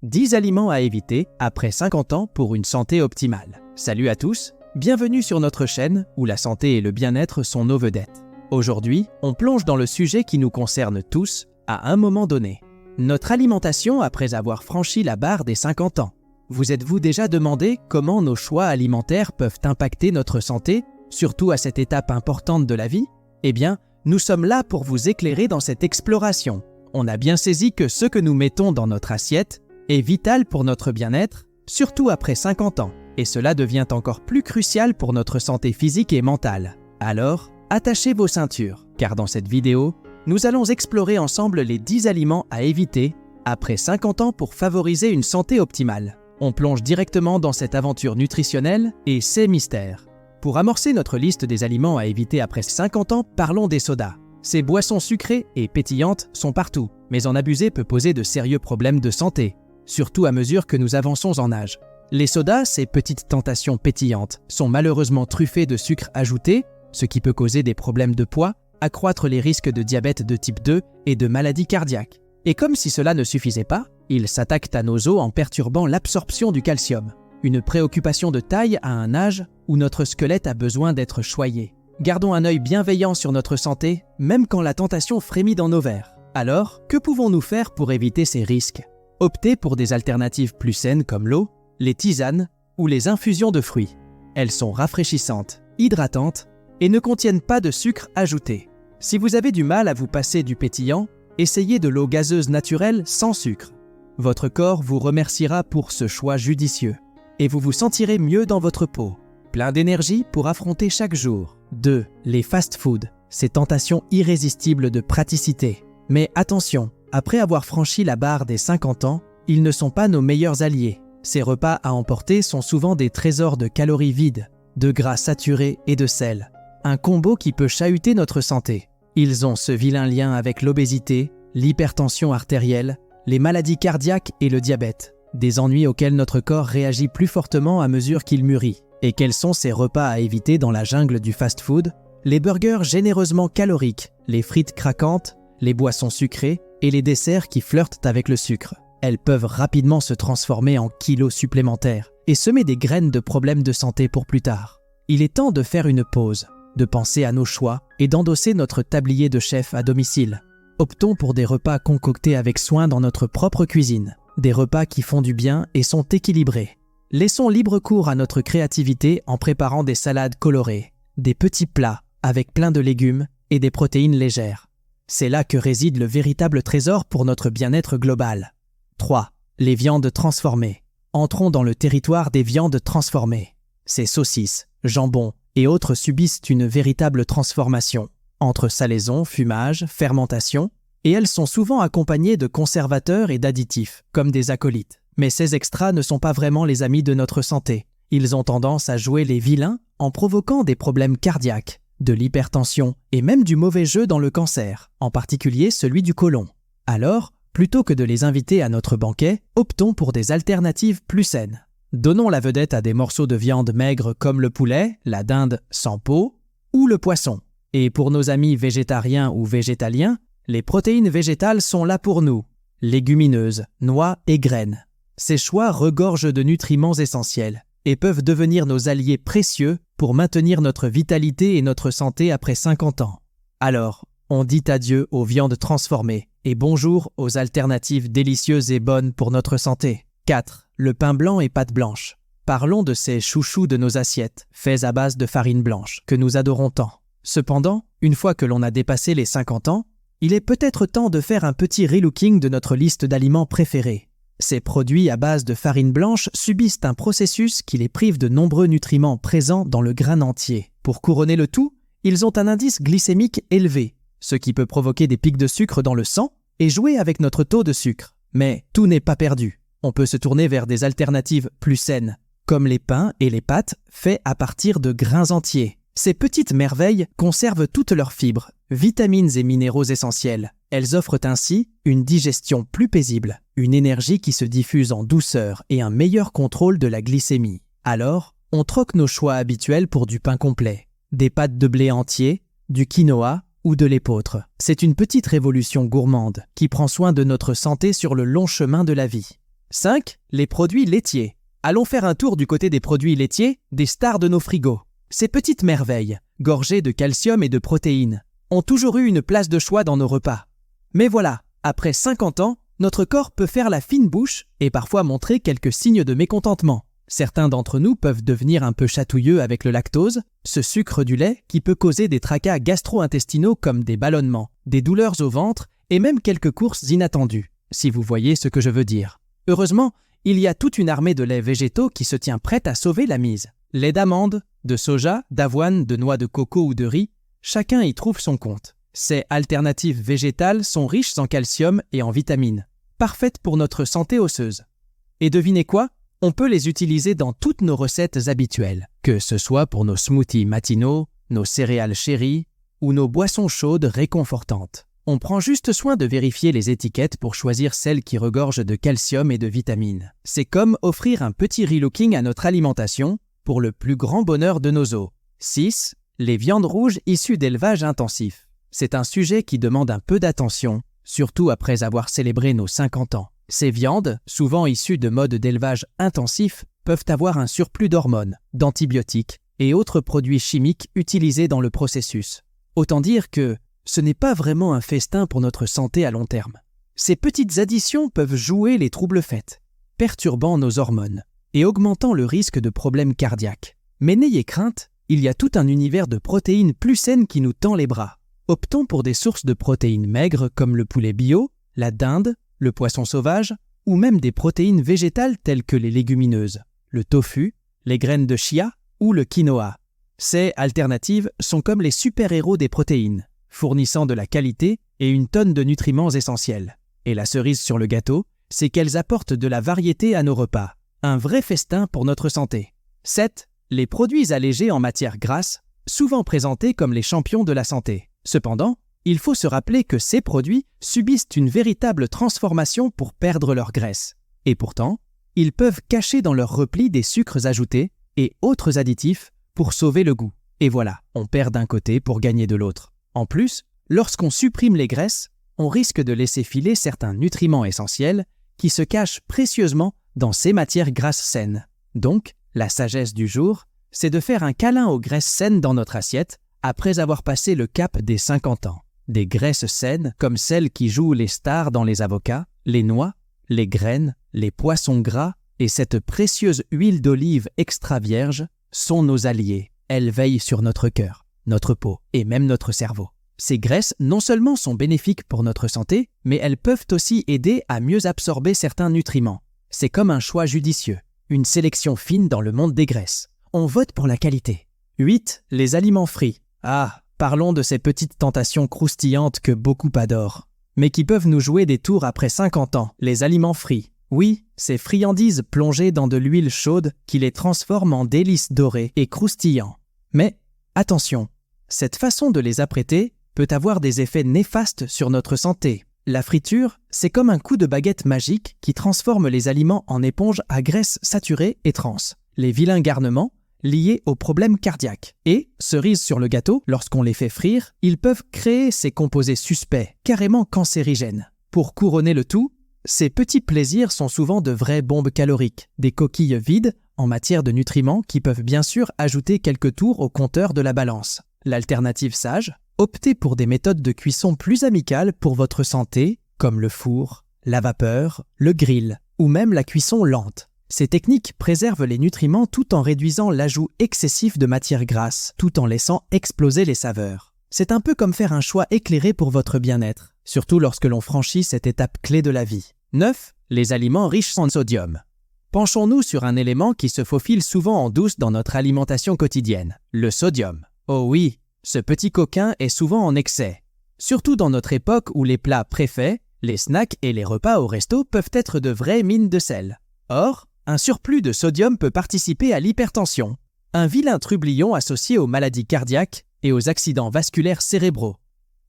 10 aliments à éviter après 50 ans pour une santé optimale. Salut à tous, bienvenue sur notre chaîne où la santé et le bien-être sont nos vedettes. Aujourd'hui, on plonge dans le sujet qui nous concerne tous à un moment donné. Notre alimentation après avoir franchi la barre des 50 ans. Vous êtes-vous déjà demandé comment nos choix alimentaires peuvent impacter notre santé, surtout à cette étape importante de la vie? Eh bien, nous sommes là pour vous éclairer dans cette exploration. On a bien saisi que ce que nous mettons dans notre assiette est vital pour notre bien-être, surtout après 50 ans, et cela devient encore plus crucial pour notre santé physique et mentale. Alors, attachez vos ceintures, car dans cette vidéo, nous allons explorer ensemble les 10 aliments à éviter après 50 ans pour favoriser une santé optimale. On plonge directement dans cette aventure nutritionnelle et ses mystères. Pour amorcer notre liste des aliments à éviter après 50 ans, parlons des sodas. Ces boissons sucrées et pétillantes sont partout, mais en abuser peut poser de sérieux problèmes de santé, surtout à mesure que nous avançons en âge. Les sodas, ces petites tentations pétillantes, sont malheureusement truffés de sucre ajouté, ce qui peut causer des problèmes de poids, accroître les risques de diabète de type 2 et de maladies cardiaques. Et comme si cela ne suffisait pas, ils s'attaquent à nos os en perturbant l'absorption du calcium. Une préoccupation de taille à un âge où notre squelette a besoin d'être choyé. Gardons un œil bienveillant sur notre santé, même quand la tentation frémit dans nos verres. Alors, que pouvons-nous faire pour éviter ces risques? Optez pour des alternatives plus saines comme l'eau, les tisanes ou les infusions de fruits. Elles sont rafraîchissantes, hydratantes et ne contiennent pas de sucre ajouté. Si vous avez du mal à vous passer du pétillant, essayez de l'eau gazeuse naturelle sans sucre. Votre corps vous remerciera pour ce choix judicieux et vous vous sentirez mieux dans votre peau, plein d'énergie pour affronter chaque jour. 2. Les fast-foods, ces tentations irrésistibles de praticité. Mais attention, après avoir franchi la barre des 50 ans, ils ne sont pas nos meilleurs alliés. Ces repas à emporter sont souvent des trésors de calories vides, de gras saturés et de sel. Un combo qui peut chahuter notre santé. Ils ont ce vilain lien avec l'obésité, l'hypertension artérielle, les maladies cardiaques et le diabète. Des ennuis auxquels notre corps réagit plus fortement à mesure qu'il mûrit. Et quels sont ces repas à éviter dans la jungle du fast-food? Les burgers généreusement caloriques, les frites craquantes, les boissons sucrées et les desserts qui flirtent avec le sucre. Elles peuvent rapidement se transformer en kilos supplémentaires et semer des graines de problèmes de santé pour plus tard. Il est temps de faire une pause, de penser à nos choix et d'endosser notre tablier de chef à domicile. Optons pour des repas concoctés avec soin dans notre propre cuisine, des repas qui font du bien et sont équilibrés. Laissons libre cours à notre créativité en préparant des salades colorées, des petits plats avec plein de légumes et des protéines légères. C'est là que réside le véritable trésor pour notre bien-être global. 3. Les viandes transformées. Entrons dans le territoire des viandes transformées. Ces saucisses, jambons et autres subissent une véritable transformation, entre salaison, fumage, fermentation, et elles sont souvent accompagnées de conservateurs et d'additifs, comme des acolytes. Mais ces extras ne sont pas vraiment les amis de notre santé. Ils ont tendance à jouer les vilains en provoquant des problèmes cardiaques, de l'hypertension et même du mauvais jeu dans le cancer, en particulier celui du côlon. Alors, plutôt que de les inviter à notre banquet, optons pour des alternatives plus saines. Donnons la vedette à des morceaux de viande maigre comme le poulet, la dinde sans peau ou le poisson. Et pour nos amis végétariens ou végétaliens, les protéines végétales sont là pour nous. Légumineuses, noix et graines. Ces choix regorgent de nutriments essentiels et peuvent devenir nos alliés précieux pour maintenir notre vitalité et notre santé après 50 ans. Alors, on dit adieu aux viandes transformées et bonjour aux alternatives délicieuses et bonnes pour notre santé. 4. Le pain blanc et pâte blanche. Parlons de ces chouchous de nos assiettes, faits à base de farine blanche, que nous adorons tant. Cependant, une fois que l'on a dépassé les 50 ans, il est peut-être temps de faire un petit relooking de notre liste d'aliments préférés. Ces produits à base de farine blanche subissent un processus qui les prive de nombreux nutriments présents dans le grain entier. Pour couronner le tout, ils ont un indice glycémique élevé, ce qui peut provoquer des pics de sucre dans le sang et jouer avec notre taux de sucre. Mais tout n'est pas perdu. On peut se tourner vers des alternatives plus saines, comme les pains et les pâtes faits à partir de grains entiers. Ces petites merveilles conservent toutes leurs fibres, vitamines et minéraux essentiels. Elles offrent ainsi une digestion plus paisible, une énergie qui se diffuse en douceur et un meilleur contrôle de la glycémie. Alors, on troque nos choix habituels pour du pain complet, des pâtes de blé entier, du quinoa ou de l'épeautre. C'est une petite révolution gourmande qui prend soin de notre santé sur le long chemin de la vie. 5. Les produits laitiers. Allons faire un tour du côté des produits laitiers, des stars de nos frigos. Ces petites merveilles, gorgées de calcium et de protéines, ont toujours eu une place de choix dans nos repas. Mais voilà, après 50 ans, notre corps peut faire la fine bouche et parfois montrer quelques signes de mécontentement. Certains d'entre nous peuvent devenir un peu chatouilleux avec le lactose, ce sucre du lait qui peut causer des tracas gastro-intestinaux comme des ballonnements, des douleurs au ventre et même quelques courses inattendues, si vous voyez ce que je veux dire. Heureusement, il y a toute une armée de laits végétaux qui se tient prête à sauver la mise. Lait d'amande, de soja, d'avoine, de noix de coco ou de riz, chacun y trouve son compte. Ces alternatives végétales sont riches en calcium et en vitamines, parfaites pour notre santé osseuse. Et devinez quoi ? On peut les utiliser dans toutes nos recettes habituelles, que ce soit pour nos smoothies matinaux, nos céréales chéries ou nos boissons chaudes réconfortantes. On prend juste soin de vérifier les étiquettes pour choisir celles qui regorgent de calcium et de vitamines. C'est comme offrir un petit relooking à notre alimentation pour le plus grand bonheur de nos os. 6. Les viandes rouges issues d'élevage intensif. C'est un sujet qui demande un peu d'attention, surtout après avoir célébré nos 50 ans. Ces viandes, souvent issues de modes d'élevage intensif, peuvent avoir un surplus d'hormones, d'antibiotiques et autres produits chimiques utilisés dans le processus. Autant dire que ce n'est pas vraiment un festin pour notre santé à long terme. Ces petites additions peuvent jouer les troubles faits, perturbant nos hormones et augmentant le risque de problèmes cardiaques. Mais n'ayez crainte, il y a tout un univers de protéines plus saines qui nous tend les bras. Optons pour des sources de protéines maigres comme le poulet bio, la dinde, le poisson sauvage ou même des protéines végétales telles que les légumineuses, le tofu, les graines de chia ou le quinoa. Ces alternatives sont comme les super-héros des protéines, fournissant de la qualité et une tonne de nutriments essentiels. Et la cerise sur le gâteau, c'est qu'elles apportent de la variété à nos repas. Un vrai festin pour notre santé. 7. Les produits allégés en matière grasse, souvent présentés comme les champions de la santé. Cependant, il faut se rappeler que ces produits subissent une véritable transformation pour perdre leur graisse. Et pourtant, ils peuvent cacher dans leur repli des sucres ajoutés et autres additifs pour sauver le goût. Et voilà, on perd d'un côté pour gagner de l'autre. En plus, lorsqu'on supprime les graisses, on risque de laisser filer certains nutriments essentiels qui se cachent précieusement dans ces matières grasses saines. Donc, la sagesse du jour, c'est de faire un câlin aux graisses saines dans notre assiette après avoir passé le cap des 50 ans. Des graisses saines comme celles qui jouent les stars dans les avocats, les noix, les graines, les poissons gras et cette précieuse huile d'olive extra vierge sont nos alliés. Elles veillent sur notre cœur, notre peau et même notre cerveau. Ces graisses non seulement sont bénéfiques pour notre santé, mais elles peuvent aussi aider à mieux absorber certains nutriments. C'est comme un choix judicieux, une sélection fine dans le monde des graisses. On vote pour la qualité. 8. Les aliments frits. Ah, parlons de ces petites tentations croustillantes que beaucoup adorent, mais qui peuvent nous jouer des tours après 50 ans. Les aliments frits. Oui, ces friandises plongées dans de l'huile chaude qui les transforment en délices dorées et croustillants. Mais attention, cette façon de les apprêter peut avoir des effets néfastes sur notre santé. La friture, c'est comme un coup de baguette magique qui transforme les aliments en éponges à graisse saturée et trans. Les vilains garnements, liés aux problèmes cardiaques. Et, cerise sur le gâteau, lorsqu'on les fait frire, ils peuvent créer ces composés suspects, carrément cancérigènes. Pour couronner le tout, ces petits plaisirs sont souvent de vraies bombes caloriques, des coquilles vides en matière de nutriments qui peuvent bien sûr ajouter quelques tours au compteur de la balance. L'alternative sage, optez pour des méthodes de cuisson plus amicales pour votre santé, comme le four, la vapeur, le grill ou même la cuisson lente. Ces techniques préservent les nutriments tout en réduisant l'ajout excessif de matières grasses, tout en laissant exploser les saveurs. C'est un peu comme faire un choix éclairé pour votre bien-être, surtout lorsque l'on franchit cette étape clé de la vie. 9. Les aliments riches en sodium. Penchons-nous sur un élément qui se faufile souvent en douce dans notre alimentation quotidienne, le sodium. Oh oui, ce petit coquin est souvent en excès. Surtout dans notre époque où les plats préfaits, les snacks et les repas au resto peuvent être de vraies mines de sel. Or, un surplus de sodium peut participer à l'hypertension, un vilain trublion associé aux maladies cardiaques et aux accidents vasculaires cérébraux.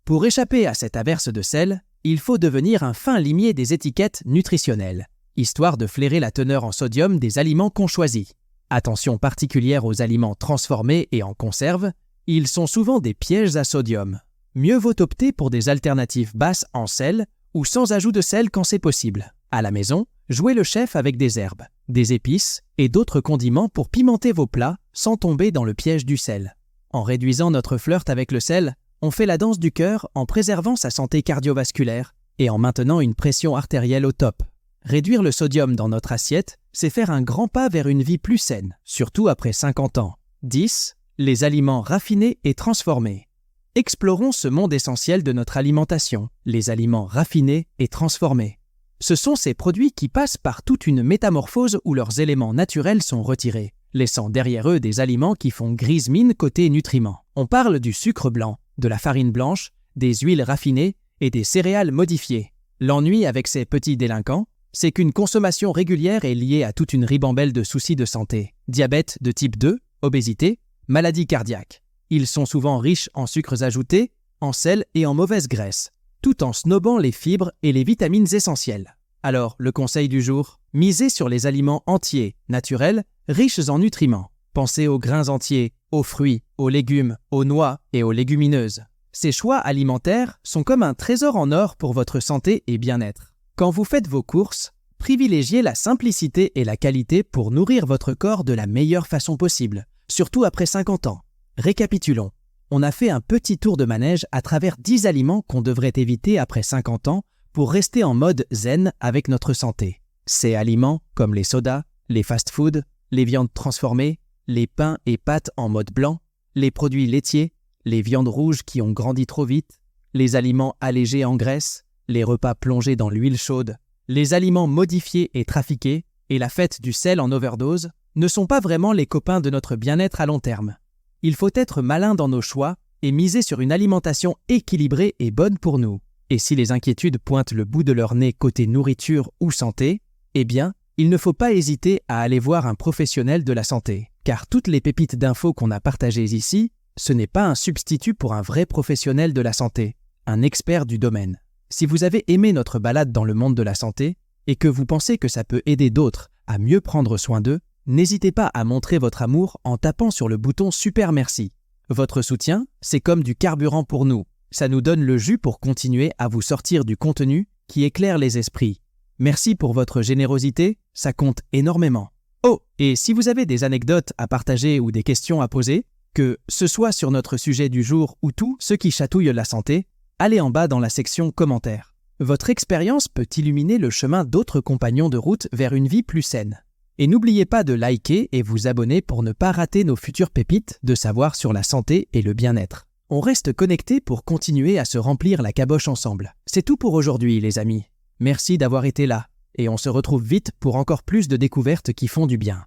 Pour échapper à cette averse de sel, il faut devenir un fin limier des étiquettes nutritionnelles, histoire de flairer la teneur en sodium des aliments qu'on choisit. Attention particulière aux aliments transformés et en conserve, ils sont souvent des pièges à sodium. Mieux vaut opter pour des alternatives basses en sel ou sans ajout de sel quand c'est possible. À la maison, Jouez le chef avec des herbes, des épices et d'autres condiments pour pimenter vos plats sans tomber dans le piège du sel. En réduisant notre flirt avec le sel, on fait la danse du cœur en préservant sa santé cardiovasculaire et en maintenant une pression artérielle au top. Réduire le sodium dans notre assiette, c'est faire un grand pas vers une vie plus saine, surtout après 50 ans. 10. Les aliments raffinés et transformés. Explorons ce monde essentiel de notre alimentation, les aliments raffinés et transformés. Ce sont ces produits qui passent par toute une métamorphose où leurs éléments naturels sont retirés, laissant derrière eux des aliments qui font grise mine côté nutriments. On parle du sucre blanc, de la farine blanche, des huiles raffinées et des céréales modifiées. L'ennui avec ces petits délinquants, c'est qu'une consommation régulière est liée à toute une ribambelle de soucis de santé. Diabète de type 2, obésité, maladies cardiaques. Ils sont souvent riches en sucres ajoutés, en sel et en mauvaise graisse, tout en snobant les fibres et les vitamines essentielles. Alors, le conseil du jour, misez sur les aliments entiers, naturels, riches en nutriments. Pensez aux grains entiers, aux fruits, aux légumes, aux noix et aux légumineuses. Ces choix alimentaires sont comme un trésor en or pour votre santé et bien-être. Quand vous faites vos courses, privilégiez la simplicité et la qualité pour nourrir votre corps de la meilleure façon possible, surtout après 50 ans. Récapitulons. On a fait un petit tour de manège à travers 10 aliments qu'on devrait éviter après 50 ans pour rester en mode zen avec notre santé. Ces aliments, comme les sodas, les fast-foods, les viandes transformées, les pains et pâtes en mode blanc, les produits laitiers, les viandes rouges qui ont grandi trop vite, les aliments allégés en graisse, les repas plongés dans l'huile chaude, les aliments modifiés et trafiqués et la fête du sel en overdose ne sont pas vraiment les copains de notre bien-être à long terme. Il faut être malin dans nos choix et miser sur une alimentation équilibrée et bonne pour nous. Et si les inquiétudes pointent le bout de leur nez côté nourriture ou santé, eh bien, il ne faut pas hésiter à aller voir un professionnel de la santé. Car toutes les pépites d'infos qu'on a partagées ici, ce n'est pas un substitut pour un vrai professionnel de la santé, un expert du domaine. Si vous avez aimé notre balade dans le monde de la santé et que vous pensez que ça peut aider d'autres à mieux prendre soin d'eux, n'hésitez pas à montrer votre amour en tapant sur le bouton « Super merci ». Votre soutien, c'est comme du carburant pour nous. Ça nous donne le jus pour continuer à vous sortir du contenu qui éclaire les esprits. Merci pour votre générosité, ça compte énormément. Oh, et si vous avez des anecdotes à partager ou des questions à poser, que ce soit sur notre sujet du jour ou tout ce qui chatouille la santé, allez en bas dans la section commentaires. Votre expérience peut illuminer le chemin d'autres compagnons de route vers une vie plus saine. Et n'oubliez pas de liker et vous abonner pour ne pas rater nos futures pépites de savoir sur la santé et le bien-être. On reste connectés pour continuer à se remplir la caboche ensemble. C'est tout pour aujourd'hui, les amis. Merci d'avoir été là, et on se retrouve vite pour encore plus de découvertes qui font du bien.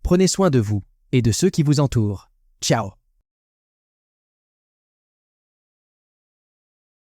Prenez soin de vous et de ceux qui vous entourent. Ciao!